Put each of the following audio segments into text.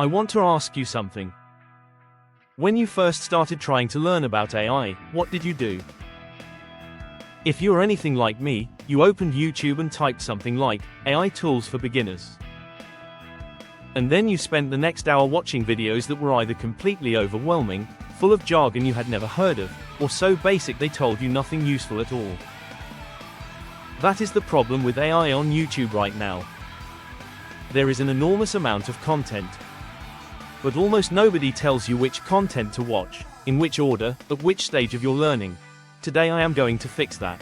I want to ask you something. When you first started trying to learn about AI, what did you do? If you are anything like me, you opened YouTube and typed something like, AI tools for beginners. And then you spent the next hour watching videos that were either completely overwhelming, full of jargon you had never heard of, or so basic they told you nothing useful at all. That is the problem with AI on YouTube right now. There is an enormous amount of content. But almost nobody tells you which content to watch, in which order, at which stage of your learning. Today I am going to fix that.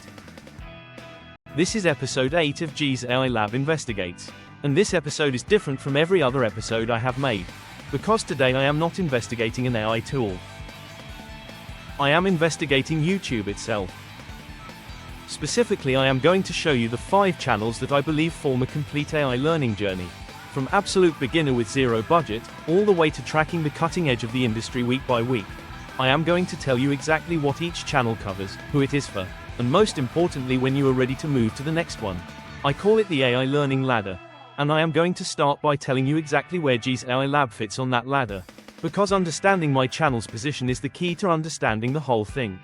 This is episode 8 of G's AI Lab Investigates. And this episode is different from every other episode I have made. Because today I am not investigating an AI tool. I am investigating YouTube itself. Specifically, I am going to show you the 5 channels that I believe form a complete AI learning journey. From absolute beginner with zero budget, all the way to tracking the cutting edge of the industry week by week. I am going to tell you exactly what each channel covers, who it is for, and most importantly when you are ready to move to the next one. I call it the AI Learning Ladder. And I am going to start by telling you exactly where G's AI Lab fits on that ladder. Because understanding my channel's position is the key to understanding the whole thing.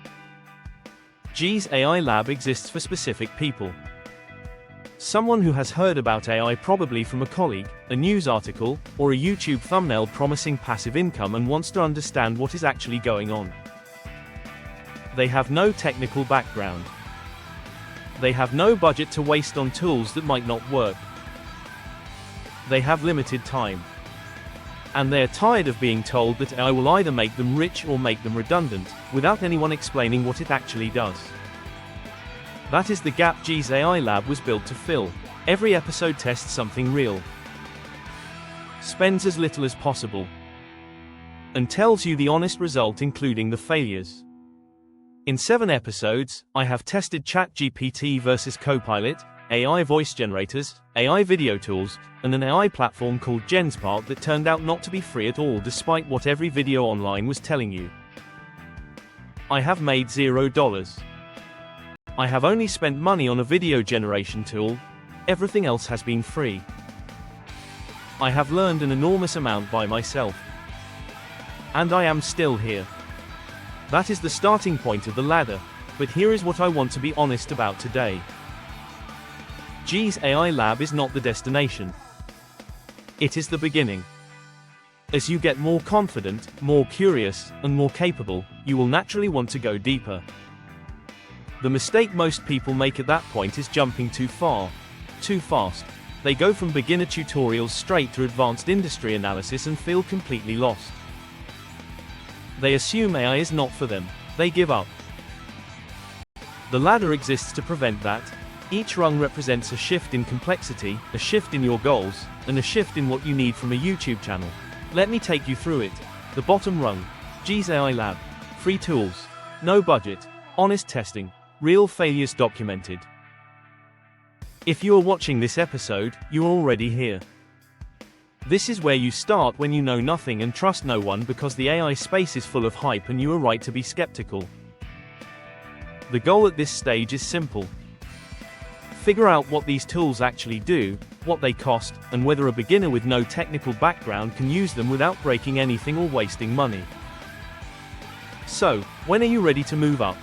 G's AI Lab exists for specific people. Someone who has heard about AI probably from a colleague, a news article, or a YouTube thumbnail promising passive income and wants to understand what is actually going on. They have no technical background. They have no budget to waste on tools that might not work. They have limited time. And they are tired of being told that AI will either make them rich or make them redundant, without anyone explaining what it actually does. That is the gap G's AI Lab was built to fill. Every episode tests something real, spends as little as possible, and tells you the honest result including the failures. In 7 episodes, I have tested ChatGPT versus Copilot, AI voice generators, AI video tools, and an AI platform called GenSpark that turned out not to be free at all despite what every video online was telling you. I have made $0. I have only spent money on a video generation tool. Everything else has been free. I have learned an enormous amount by myself. And I am still here. That is the starting point of the ladder, but here is what I want to be honest about today. G's AI Lab is not the destination. It is the beginning. As you get more confident, more curious, and more capable, you will naturally want to go deeper. The mistake most people make at that point is jumping too far, too fast. They go from beginner tutorials straight to advanced industry analysis and feel completely lost. They assume AI is not for them. They give up. The ladder exists to prevent that. Each rung represents a shift in complexity, a shift in your goals, and a shift in what you need from a YouTube channel. Let me take you through it. The bottom rung, G's AI Lab. Free tools. No budget. Honest testing. Real failures documented. If you are watching this episode, you are already here. This is where you start when you know nothing and trust no one because the AI space is full of hype and you are right to be skeptical. The goal at this stage is simple. Figure out what these tools actually do, what they cost, and whether a beginner with no technical background can use them without breaking anything or wasting money. So, when are you ready to move up?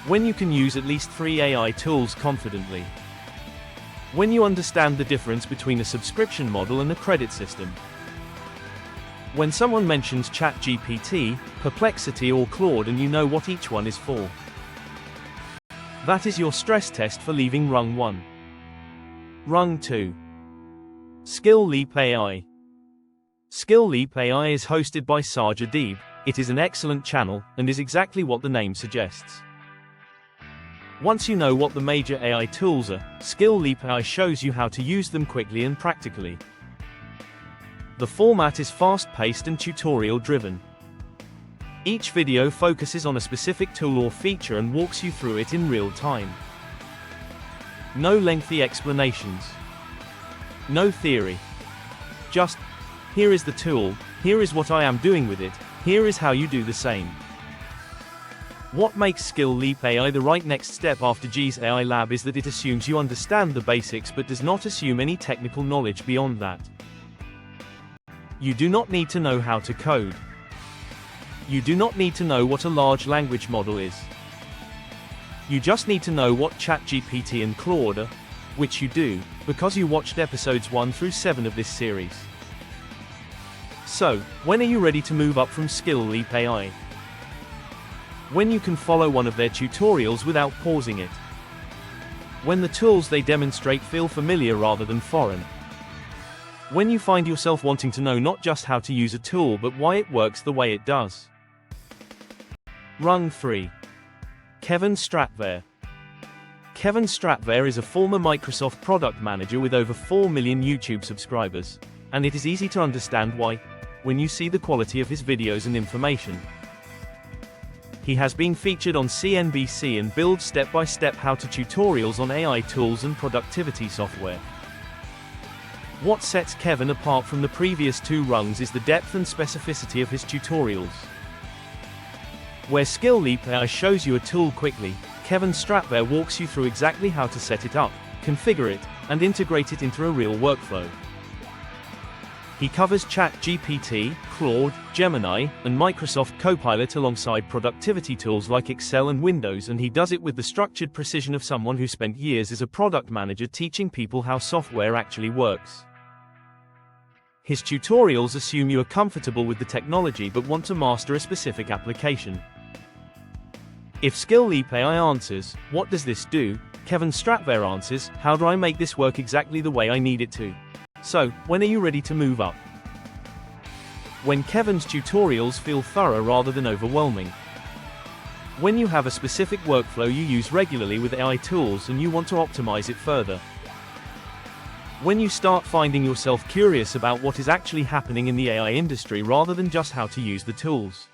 When you can use at least 3 AI tools confidently. When you understand the difference between a subscription model and a credit system. When someone mentions ChatGPT, Perplexity or Claude and you know what each one is for. That is your stress test for leaving Rung 1. Rung 2. Skill Leap AI. Skill Leap AI is hosted by Saj Adib. It is an excellent channel, and is exactly what the name suggests. Once you know what the major AI tools are, Skill Leap AI shows you how to use them quickly and practically. The format is fast-paced and tutorial-driven. Each video focuses on a specific tool or feature and walks you through it in real time. No lengthy explanations. No theory. Just, here is the tool, here is what I am doing with it, here is how you do the same. What makes Skill Leap AI the right next step after G's AI Lab is that it assumes you understand the basics but does not assume any technical knowledge beyond that. You do not need to know how to code. You do not need to know what a large language model is. You just need to know what ChatGPT and Claude are, which you do, because you watched episodes 1 through 7 of this series. So, when are you ready to move up from Skill Leap AI? When you can follow one of their tutorials without pausing it. When the tools they demonstrate feel familiar rather than foreign. When you find yourself wanting to know not just how to use a tool but why it works the way it does. Rung 3. Kevin Stratvert. Kevin Stratvert is a former Microsoft product manager with over 4 million YouTube subscribers, and it is easy to understand why, when you see the quality of his videos and information. He has been featured on CNBC and builds step-by-step how-to tutorials on AI tools and productivity software. What sets Kevin apart from the previous 2 rungs is the depth and specificity of his tutorials. Where Skill Leap AI shows you a tool quickly, Kevin Stratvert walks you through exactly how to set it up, configure it, and integrate it into a real workflow. He covers ChatGPT, Claude, Gemini, and Microsoft Copilot alongside productivity tools like Excel and Windows, and he does it with the structured precision of someone who spent years as a product manager teaching people how software actually works. His tutorials assume you are comfortable with the technology but want to master a specific application. If Skill Leap AI answers, "What does this do?" Kevin Stratvert answers, "How do I make this work exactly the way I need it to?" So, when are you ready to move up? When Kevin's tutorials feel thorough rather than overwhelming. When you have a specific workflow you use regularly with AI tools and you want to optimize it further. When you start finding yourself curious about what is actually happening in the AI industry rather than just how to use the tools.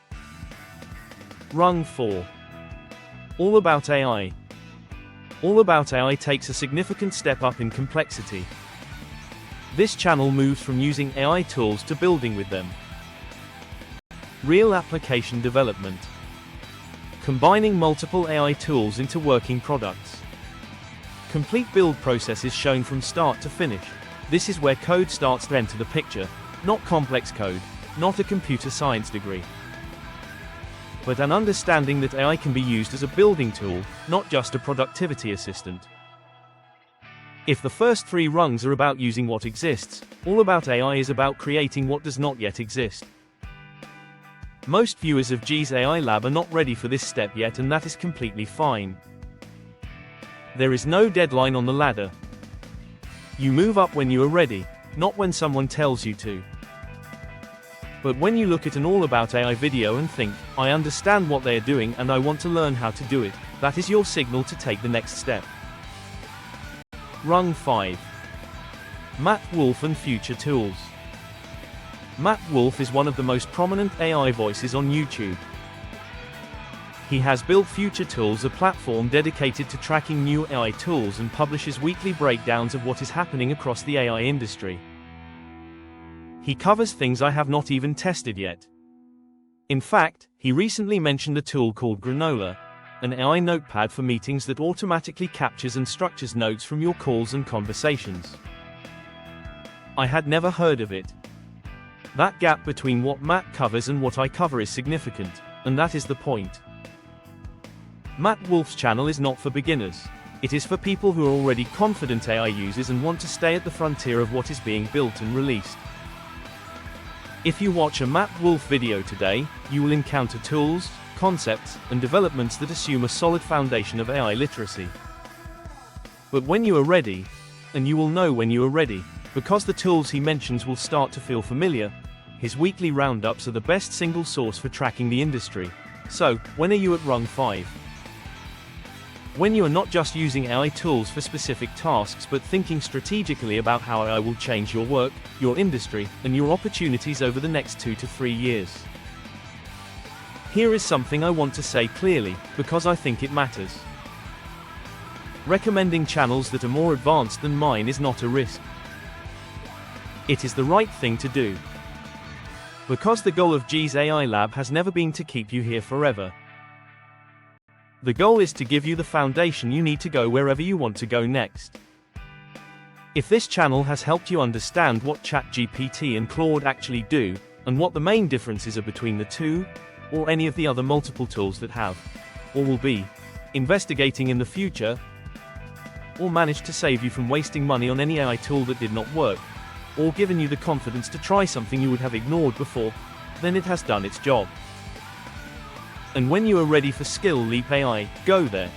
Rung 4. All About AI. All About AI takes a significant step up in complexity. This channel moves from using AI tools to building with them. Real application development. Combining multiple AI tools into working products. Complete build processes shown from start to finish. This is where code starts to enter the picture, not complex code, not a computer science degree, but an understanding that AI can be used as a building tool, not just a productivity assistant. If the first 3 rungs are about using what exists, All About AI is about creating what does not yet exist. Most viewers of G's AI Lab are not ready for this step yet, and that is completely fine. There is no deadline on the ladder. You move up when you are ready, not when someone tells you to. But when you look at an All About AI video and think, "I understand what they are doing and I want to learn how to do it," that is your signal to take the next step. Rung 5. Matt Wolfe and Future Tools. Matt Wolfe is one of the most prominent AI voices on YouTube. He has built Future Tools, a platform dedicated to tracking new AI tools, and publishes weekly breakdowns of what is happening across the AI industry. He covers things I have not even tested yet. In fact, he recently mentioned a tool called Granola, an AI notepad for meetings that automatically captures and structures notes from your calls and conversations. I had never heard of it. That gap between what Matt covers and what I cover is significant, and that is the point. Matt Wolfe's channel is not for beginners. It is for people who are already confident AI users and want to stay at the frontier of what is being built and released. If you watch a Matt Wolfe video today, you will encounter tools, concepts, and developments that assume a solid foundation of AI literacy. But when you are ready, and you will know when you are ready, because the tools he mentions will start to feel familiar, his weekly roundups are the best single source for tracking the industry. So, when are you at Rung 5? When you are not just using AI tools for specific tasks but thinking strategically about how AI will change your work, your industry, and your opportunities over the next 2 to 3 years. Here is something I want to say clearly, because I think it matters. Recommending channels that are more advanced than mine is not a risk. It is the right thing to do. Because the goal of G's AI Lab has never been to keep you here forever. The goal is to give you the foundation you need to go wherever you want to go next. If this channel has helped you understand what ChatGPT and Claude actually do, and what the main differences are between the two, or any of the other multiple tools that have, or will be, investigating in the future, or managed to save you from wasting money on any AI tool that did not work, or given you the confidence to try something you would have ignored before, then it has done its job. And when you are ready for Skill Leap AI, go there.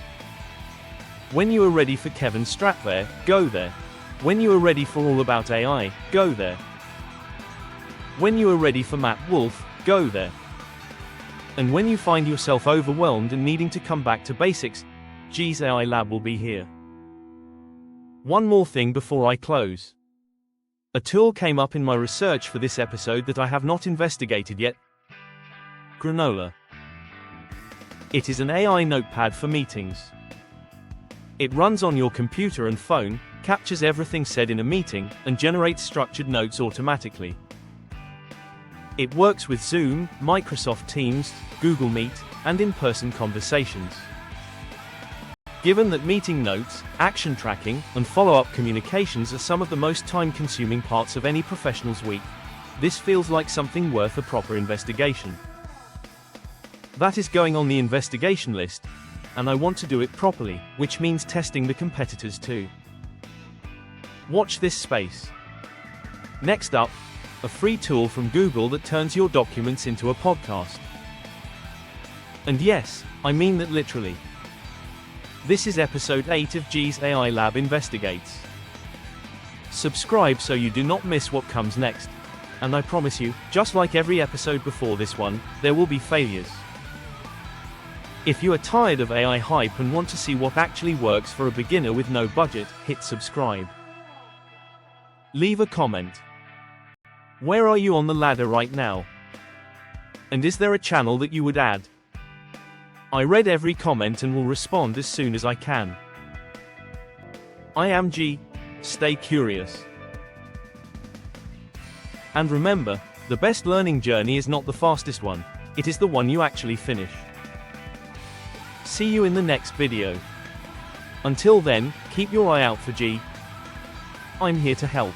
When you are ready for Kevin Stratvert, go there. When you are ready for All About AI, go there. When you are ready for Matt Wolfe, go there. And when you find yourself overwhelmed and needing to come back to basics, G's AI Lab will be here. One more thing before I close. A tool came up in my research for this episode that I have not investigated yet. Granola. It is an AI notepad for meetings. It runs on your computer and phone, captures everything said in a meeting, and generates structured notes automatically. It works with Zoom, Microsoft Teams, Google Meet, and in-person conversations. Given that meeting notes, action tracking, and follow-up communications are some of the most time-consuming parts of any professional's week, this feels like something worth a proper investigation. That is going on the investigation list, and I want to do it properly, which means testing the competitors too. Watch this space. Next up, a free tool from Google that turns your documents into a podcast. And yes, I mean that literally. This is episode 8 of G's AI Lab Investigates. Subscribe so you do not miss what comes next. And I promise you, just like every episode before this one, there will be failures. If you are tired of AI hype and want to see what actually works for a beginner with no budget, hit subscribe. Leave a comment. Where are you on the ladder right now? And is there a channel that you would add? I read every comment and will respond as soon as I can. I am G. Stay curious. And remember, the best learning journey is not the fastest one, it is the one you actually finish. See you in the next video. Until then, keep your eye out for G. I'm here to help.